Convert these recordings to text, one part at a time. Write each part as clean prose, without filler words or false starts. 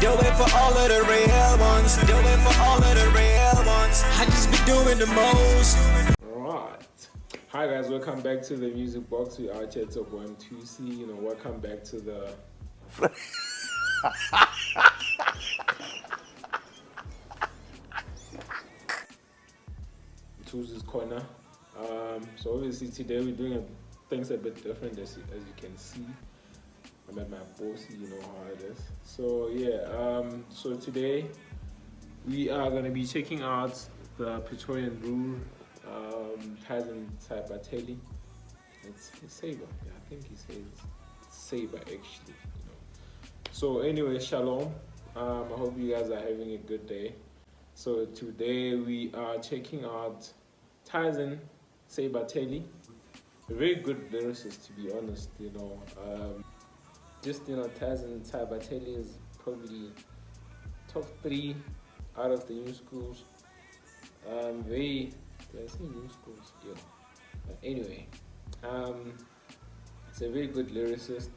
Do it for all of the real ones. Do it for all of the real ones. I just be doing the most. Alright. Hi guys, welcome back to the music box. We are here to Mothusi. Welcome back to the Mothusi's corner. So obviously today we're doing things a bit different as you can see. I'm at my bossy, you know how it is. So yeah, so today we are gonna be checking out the Pretorian brew, Tyson ST Dulce. It's Saber, yeah, I think he says it's Saber actually, So anyway, shalom. I hope you guys are having a good day. So today we are checking out Tyson ST Dulce. A very good lyricist, to be honest. Tyson ST Dulce is probably top 3 out of the new schools. Did I say new schools? Yeah. But anyway, it's a very good lyricist.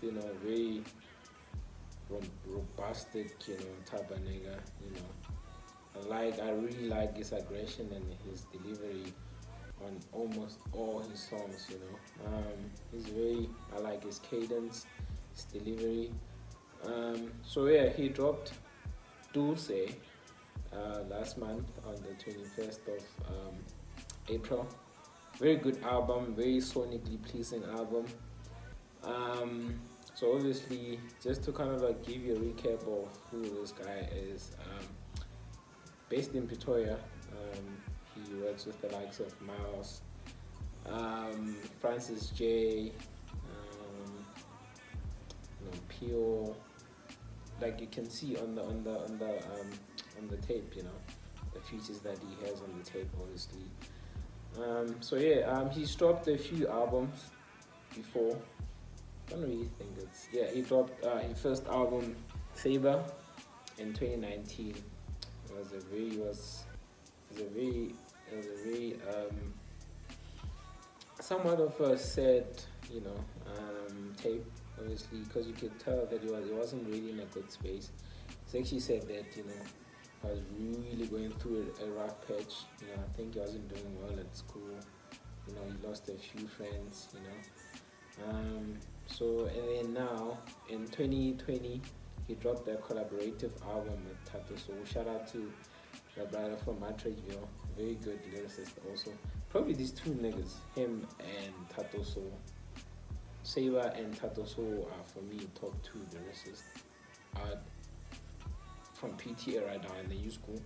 Very robust, type of nigga. I really like his aggression and his delivery on almost all his songs. I like his cadence, his delivery. So yeah, he dropped Dulce last month on the 21st of April. Very good album, very sonically pleasing album. So obviously, just to kind of give you a recap of who this guy is, based in Pretoria, he works with the likes of Miles, Francis J, Pio. Like you can see on the tape, the features that he has on the tape, obviously. So yeah, he's dropped a few albums before. I don't really think it's he dropped his first album, Saber, in 2019. It was a very somewhat of a sad, tape, obviously, because you could tell that he wasn't really in a good space. He actually said that I was really going through a rough patch. I think he wasn't doing well at school. He lost a few friends. So and then now in 2020 he dropped a collaborative album with Tato Soul. Shout out to the brother from Matridgeville, very good lyricist also. Probably these two niggas, him and Tato Soul. Saber and Tato Soul are for me top 2 lyricists from PT era down in the new school.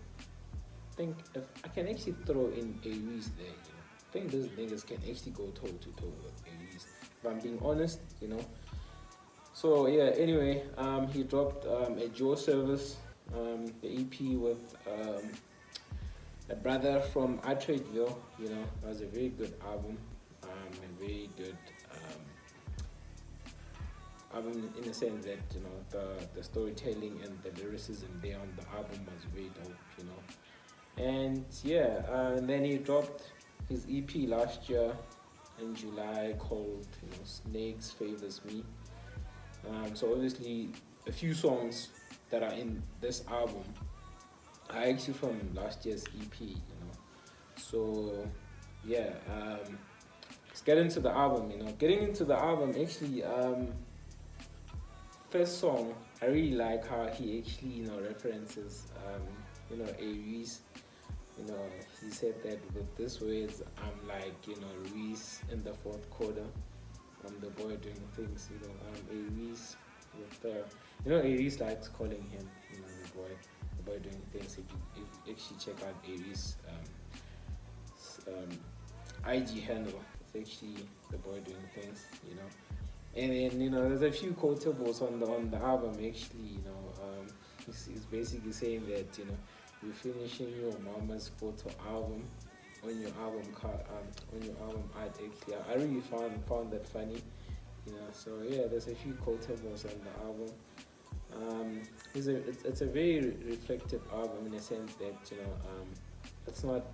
I think if I can actually throw in Aries there, I think those niggas can actually go toe to toe with Aries, if I'm being honest, So yeah, anyway, he dropped a Joe Service, the EP with a brother from Atradeville. It was a very good album, a very good album in the sense that the storytelling and the lyricism there on the album was very dope. And yeah, and then he dropped his EP last year in July called Snakes Favors Me. So obviously a few songs that are in this album are actually from last year's EP. So yeah, let's get into the album. Getting into the album, actually, first song, I really like how he actually references Aries. He said that with this words, I'm like Reese in the 4th quarter. I'm the boy doing things. Aries with Aries likes calling him the boy doing things. If you actually check out Aries IG handle, it's actually the boy doing things. And then there's a few quotables on the album actually. He's basically saying that you're finishing your mama's photo album on your album art. Actually, I really found that funny. So yeah, there's a few quotables on the album. It's a very reflective album in a sense that it's not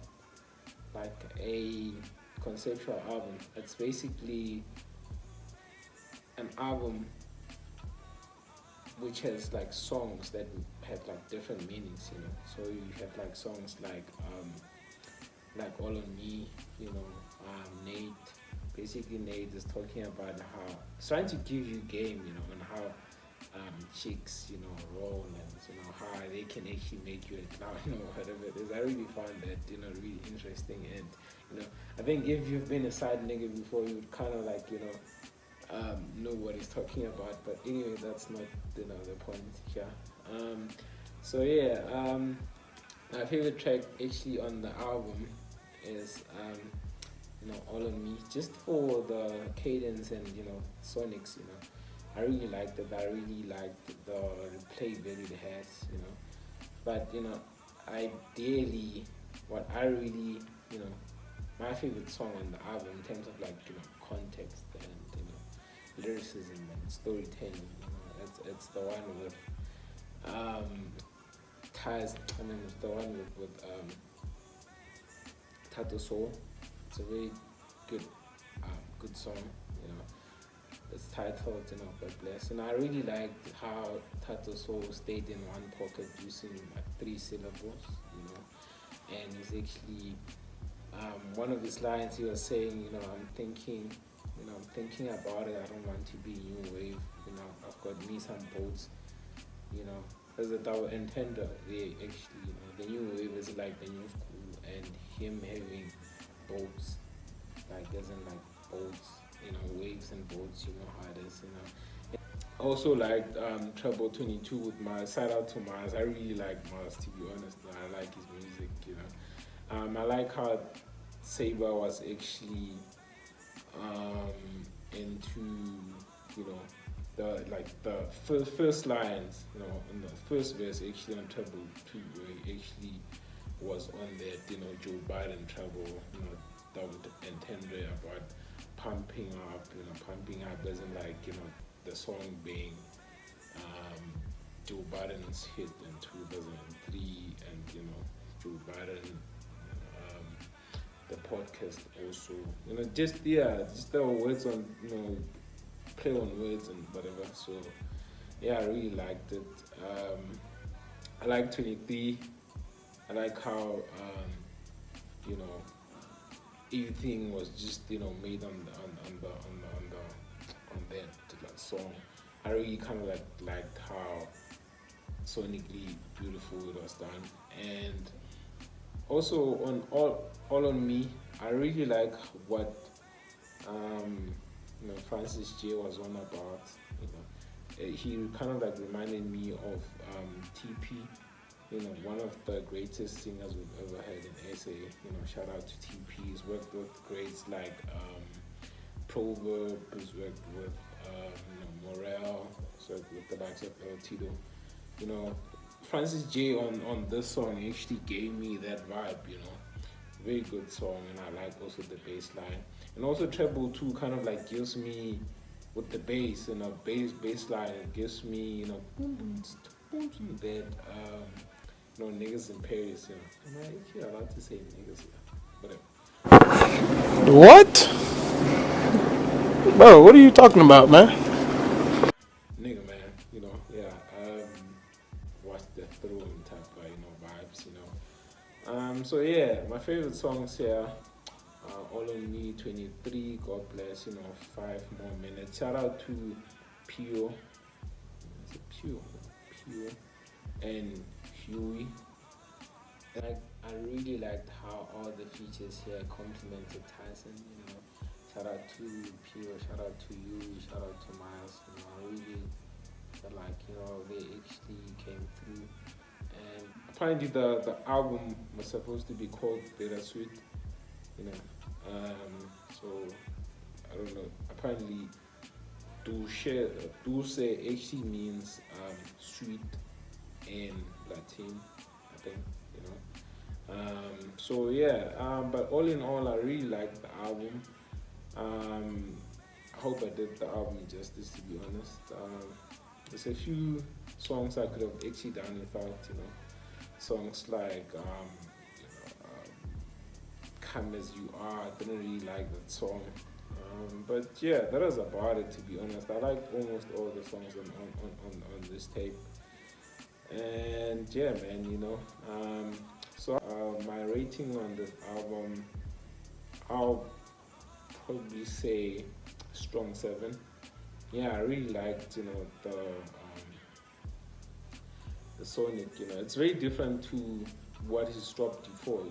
like a conceptual album. It's basically an album which has like songs that have like different meanings, you know. So you have like songs like All on Me, you know, Nate. Basically, Nate is talking about how he's trying to give you game, you know, on how chicks, you know, roll and you know how they can actually make you a clown, you know, whatever it is. I really found that, you know, really interesting, and you know, I think if you've been a side nigga before, you would kind of like, you know what he's talking about. But anyway, that's not, you know, the point here. So yeah, my favorite track actually on the album is you know, All on Me, just for the cadence and, you know, sonics, you know. I really liked it. I really liked the replay value it has, you know. But, you know, ideally, what I really, you know, my favorite song on the album in terms of like, you know, context and, you know, lyricism and storytelling, you know, it's the one with it's the one with Tato Soul. It's a very good song, you know. It's titled, you know, God Bless. And I really liked how Tato Soul stayed in one pocket using like 3 syllables, you know. And he's actually, one of his lines he was saying, you know, I'm thinking about it, I don't want to be new wave, you know, I've got me some boats, you know. As a double entender, they actually, you know, the new wave is like the new school, and him having boats, like as in like boats, you know, waves and boats, you know how it is, you know. Also like Treble 22 with Mars. Shout out to Mars. I really like Mars, to be honest. I like his music, you know. I like how Saber was actually into, you know, the first lines, you know, in the first verse actually on Treble 2, where he actually was on that, you know, Joe Biden Treble, you know, double entendre about pumping up as in like, you know, the song being Joe Biden's hit in 2003, and you know, Joe Biden, the podcast also, you know, just the words on, you know, play on words and whatever. So yeah, I really liked it. I like 23. I like how you know, everything was just, you know, made on that song. I really kind of liked how sonically beautiful it was done, and also on all on Me, I really like what you know, Francis J was on about. You know, he kind of like reminded me of TP. You know, one of the greatest singers we've ever had in SA. You know, shout out to TP. He's worked with greats like Proverb. He's worked with you know, Morel. He's worked with the likes of El Tito. You know, Francis J on this song actually gave me that vibe. You know, very good song, and I like also the bass line. And also Treble 2 kind of like gives me, with the bass, you know, bass line, it gives me, you know, that you know, niggas in Paris, you know. Am I actually allowed to say niggas here? Whatever. What? Bro, what are you talking about, man? Nigga, man, you know, yeah. Watch the throne type, you know, vibes, you know. So yeah, my favorite songs here. All on Me, 23, God Bless, you know, 5 more minutes. Shout out to Pio, is it Pio? And Huey. I really liked how all the features here complemented Tyson, you know. Shout out to Pio, shout out to Huey, shout out to Miles, you know. I really felt like, you know, they actually came through. And apparently the album was supposed to be called Bittersweet, you know. So I don't know. Apparently, Dulce actually means sweet in Latin, I think. You know. So yeah. But all in all, I really liked the album. I hope I did the album justice. To be honest, there's a few songs I could have actually done without. You know, songs like Come As You Are. I didn't really like that song. But yeah, that is about it, to be honest. I like almost all the songs on this tape. And yeah, man, my rating on this album, I'll probably say strong 7. Yeah, I really liked, the Sonic, it's very different to what he's dropped before,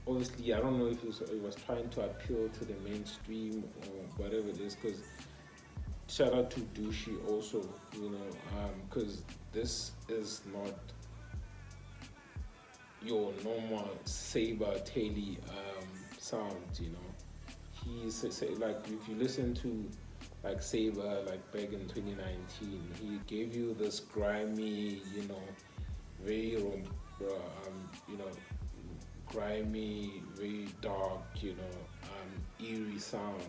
Obviously, I don't know if it was trying to appeal to the mainstream or whatever it is, because shout out to Dushi also, because this is not your normal saber taily sound, He's like, if you listen to like Saber, like back in 2019, he gave you this grimy, very grimy, very dark, eerie sound,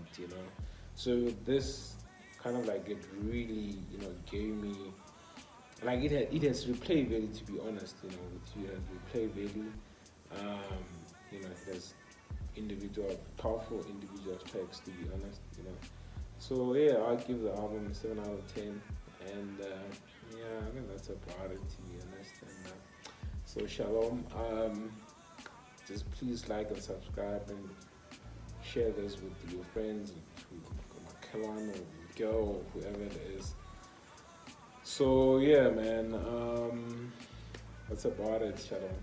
So this kind of like it really, gave me like it has replay value, to be honest, it has replay value. It has powerful individual tracks, to be honest, So yeah, I'll give the album a 7 out of 10, and yeah, I think that's about it, to be honest. And so shalom. Just please like and subscribe and share this with your friends, with Kawan or girl or whoever it is. So yeah, man. That's about it. Shalom.